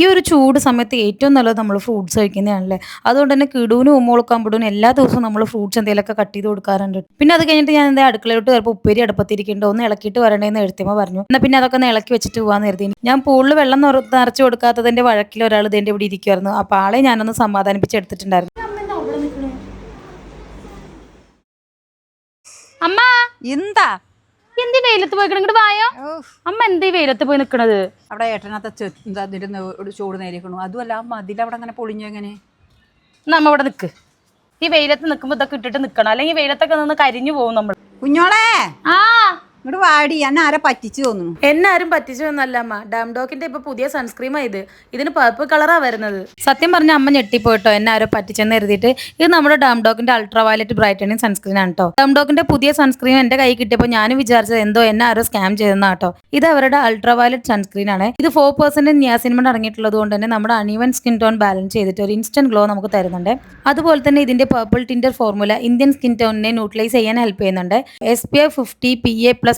ഈ ഒരു ചൂട് സമയത്ത് ഏറ്റവും നല്ലത് നമ്മൾ ഫ്രൂട്ട്സ് കഴിക്കുന്നതാണല്ലേ. അതുകൊണ്ട് തന്നെ കിടൂനും ഉമ്മോൾക്കമ്പുടൂനും എല്ലാ ദിവസവും നമ്മൾ ഫ്രൂട്ട്സ് എന്തെങ്കിലുമൊക്കെ കട്ട് ചെയ്ത് കൊടുക്കാറുണ്ട്. പിന്നെ അത് കഴിഞ്ഞിട്ട് ഞാൻ എന്താ അടുക്കളയിലോട്ട് കയറിയപ്പോൾ ഉപ്പേരി അടുപ്പത്തിരിക്കുന്നുണ്ട്. ഒന്ന് ഇളക്കിയിട്ട് വരണേന്ന് എഴുത്തിയമ്മ പറഞ്ഞു. എന്നാൽ പിന്നെ അതൊക്കെ ഒന്ന് ഇളക്കി വെച്ചിട്ട് പോകാന്ന് കരുതി. ഞാൻ പൂളിൽ വെള്ളം നിറച്ച് കൊടുക്കാത്തതിന്റെ വഴക്കിൽ ഒരാൾ ഇതിന്റെ ഇവിടെ ഇരിക്കുമായിരുന്നു. അപ്പോൾ ആളെ ഞാനൊന്ന് സമാധാനിപ്പിച്ച് എടുത്തിട്ടുണ്ടായിരുന്നു. അമ്മ എന്താ എന്തി വെയിലത്ത് പോയി ഇങ്ങോട്ട് വായോ. അമ്മ എന്തീ വെയിലത്ത് പോയി നിക്കണത്? അവിടെ ഏട്ടനകത്ത് ചൂട് നേരിക്കണു. അതുമല്ല ആ മതിൽ അവിടെ അങ്ങനെ പൊളിഞ്ഞു. എങ്ങനെ നമ്മ ഇവിടെ നിക്ക്. ഈ വെയിലത്ത് നിൽക്കുമ്പോ ഇതൊക്കെ ഇട്ടിട്ട് നിക്കണം, അല്ലെങ്കിൽ വെയിലത്തൊക്കെ നിന്ന് കരിഞ്ഞു പോകും നമ്മൾ. കുഞ്ഞോളെ ആ ഇങ്ങോട്ട് വാടി. എന്നെ ആരെ പറ്റിച്ചു തോന്നുന്നു. എന്നെ ആരും പറ്റിച്ചു എന്നല്ല അമ്മ. ഡാംഡോക്കിന്റെ ഇപ്പൊ പുതിയ സൺസ്ക്രീമാ ഇത്. ഇതിന് പർപ്പിൾ കളറാ വരുന്നത്. സത്യം പറഞ്ഞ അമ്മ ഞെട്ടിപ്പോയിട്ടോ എന്നെ ആരോ പറ്റിച്ചെന്ന് എഴുതിയിട്ട്. ഇത് നമ്മുടെ ഡാംഡോക്കിന്റെ അൾട്രാ വയലറ്റ് ബ്രൈറ്റനിങ് സൺസ്ക്രീൻ ആണ് കേട്ടോ. ഡാംഡോക്കിന്റെ പുതിയ സൺസ്ക്രീൻ എന്റെ കൈ കിട്ടിയപ്പോൾ ഞാനും വിചാരിച്ചത് എന്തോ എന്നെ ആരോ സ്കാം ചെയ്തെന്നാ കേട്ടോ. ഇത് അവരുടെ അൾട്രാ വയലറ്റ് സൺസ്ക്രീൻ ആണ്. ഇത് 4% നിയാസിൻമെന്റ് അടങ്ങിയിട്ടുള്ളത് കൊണ്ട് തന്നെ നമ്മുടെ അൺഈവൻ സ്കിൻ ടോൺ ബാലൻസ് ചെയ്തിട്ട് ഒരു ഇൻസ്റ്റന്റ് ഗ്ലോ നമുക്ക് തരുന്നുണ്ട്. അതുപോലെ തന്നെ ഇതിന്റെ purple tinted formula Indian skin ടോണിനെ ന്യൂട്രലൈസ് ചെയ്യാൻ ഹെൽപ്പ് ചെയ്യുന്നുണ്ട്. SPF 50 PA+++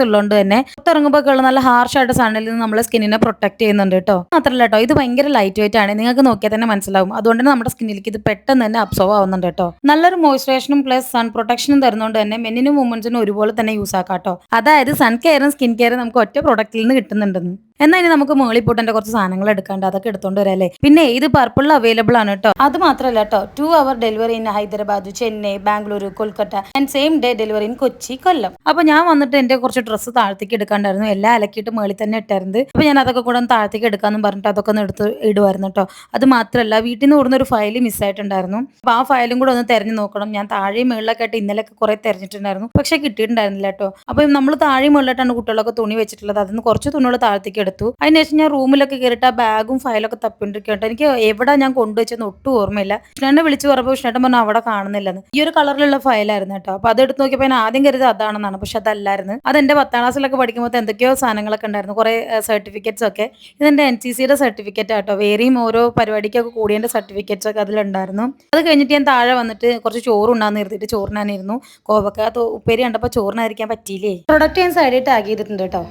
ഉള്ളതുകൊണ്ട് തന്നെ പുറത്തിറങ്ങുമ്പോൾ നല്ല ഹാർഷായിട്ട് സണ്ണിൽ നിന്ന് നമ്മളെ സ്കിന്നിനെ പ്രൊട്ടക്ട് ചെയ്യുന്നുണ്ട് കേട്ടോ. മാത്രമല്ല കേട്ടോ, ഇത് ഭയങ്കര ലൈറ്റ് വെയിറ്റ് ആണ്. നിങ്ങൾക്ക് നോക്കിയാൽ തന്നെ മനസ്സിലാവും. അതുകൊണ്ട് തന്നെ നമ്മുടെ സ്കിന്നിലേക്ക് ഇത് പെട്ടെന്ന് തന്നെ അബ്സോർവ് ആവുന്നുണ്ട് കേട്ടോ. നല്ലൊരു മോയ്സ്ചറൈസേഷനും പ്ലസ് സൺ പ്രൊട്ടക്ഷനും തരുന്നതുകൊണ്ട് തന്നെ മെന്നിനും വുമൻസിനും ഒരുപോലെ തന്നെ യൂസ് ആക്കാം കേട്ടോ. അതായത് സൺ കെയറും സ്കിൻ കെയറും നമുക്ക് ഒറ്റ പ്രൊഡക്റ്റിൽ നിന്ന് കിട്ടുന്നുണ്ടെന്ന്. എന്നാൽ ഇനി നമുക്ക് മേളിപ്പോട്ടെ കുറച്ച് സാധനങ്ങൾ എടുക്കാണ്ട് അതൊക്കെ എടുത്തോണ്ട് വരാം അല്ലേ. പിന്നെ ഇത് പർപ്പിളിൽ അവൈലബിൾ ആണ് കേട്ടോ. അത് മാത്രമല്ല കേട്ടോ, 2 hour delivery in Hyderabad, Chennai, Bengaluru, Kolkata and same day delivery in Kochi, Kollam. അപ്പൊ ഞാൻ വന്നിട്ട് എന്റെ കുറച്ച് ഡ്രസ്സ് താഴത്തേക്ക് എടുക്കാണ്ടായിരുന്നു. എല്ലാം അലക്കിയിട്ട് മേളിൽ തന്നെ ഇട്ടായിരുന്നു. അപ്പൊ ഞാൻ അതൊക്കെ കൂടെ ഒന്ന് താഴത്തേക്ക് എടുക്കാന്ന് പറഞ്ഞിട്ട് അതൊക്കെ ഒന്ന് എടുത്ത് ഇടുമായിരുന്നു കേട്ടോ. അത് മാത്രമല്ല വീട്ടിൽ നിന്ന് കൂടുന്ന ഒരു ഫയൽ മിസ്സായിട്ടുണ്ടായിരുന്നു. അപ്പൊ ആ ഫയലും കൂടെ ഒന്ന് തെരഞ്ഞു നോക്കണം. ഞാൻ താഴെയും മേളിലൊക്കെ ആയിട്ട് ഇന്നലെയൊക്കെ കുറെ തെരഞ്ഞിട്ടുണ്ടായിരുന്നു, പക്ഷെ കിട്ടിയിട്ടുണ്ടായിരുന്നില്ല കേട്ടോ. അപ്പൊ നമ്മൾ താഴെയും മേളിലായിട്ടാണ് കുട്ടികളൊക്കെ തുണി വെച്ചിട്ടുള്ളത്. അതിന് കുറച്ച് തുണികൾ താഴത്തേക്ക് എടുത്തു. അതിനുശേഷം ഞാൻ റൂമിലൊക്കെ കയറിയിട്ട് ആ ബാഗും ഫയലൊക്കെ തപ്പിണ്ടിരിക്കട്ടോ. എനിക്ക് എവിടെ ഞാൻ കൊണ്ടുവച്ചെന്ന് ഒട്ടും ഓർമ്മയില്ല. കൃഷ്ണനെ വിളിച്ച് പറഞ്ഞപ്പോൾ കൃഷ്ണേട്ടൻ പറഞ്ഞു അവിടെ കാണുന്നില്ലെന്ന്. ഈ ഒരു കളറിലുള്ള ഫയലായിരുന്നു കേട്ടോ. അപ്പൊ അത് എടുത്ത് നോക്കിയപ്പോൾ ഞാൻ ആദ്യം കരുതി അതാണെന്നാണ്, പക്ഷെ അതല്ലായിരുന്നു. അതെന്റെ 10ാം ക്ലാസ്സിലൊക്കെ പഠിക്കുമ്പോൾ എന്തൊക്കെയോ സാധനങ്ങളൊക്കെ ഉണ്ടായിരുന്നു, കുറെ സർട്ടിഫിക്കറ്റ്സ് ഒക്കെ. ഇതെന്റെ NCCയുടെ സർട്ടിഫിക്കറ്റ് ആട്ടോ. വേറെയും ഓരോ പരിപാടിക്കൊക്കെ കൂടിയതിന്റെ സർട്ടിഫിക്കറ്റ്സ് ഒക്കെ അതിലുണ്ടായിരുന്നു. അത് കഴിഞ്ഞിട്ട് ഞാൻ താഴെ വന്നിട്ട് കുറച്ച് ചോറുണ്ടാന്ന് നിർത്തിയിട്ട് ചോറിനാനിരുന്നു. കോവക്ക ഉപ്പേരി കണ്ടപ്പോൾ ചോറിനായിരിക്കാൻ പറ്റിയില്ലേ. പ്രൊഡക്റ്റ് ഞാൻ സൈഡിൽ ടാഗ് ചെയ്തിട്ടുണ്ട് കേട്ടോ.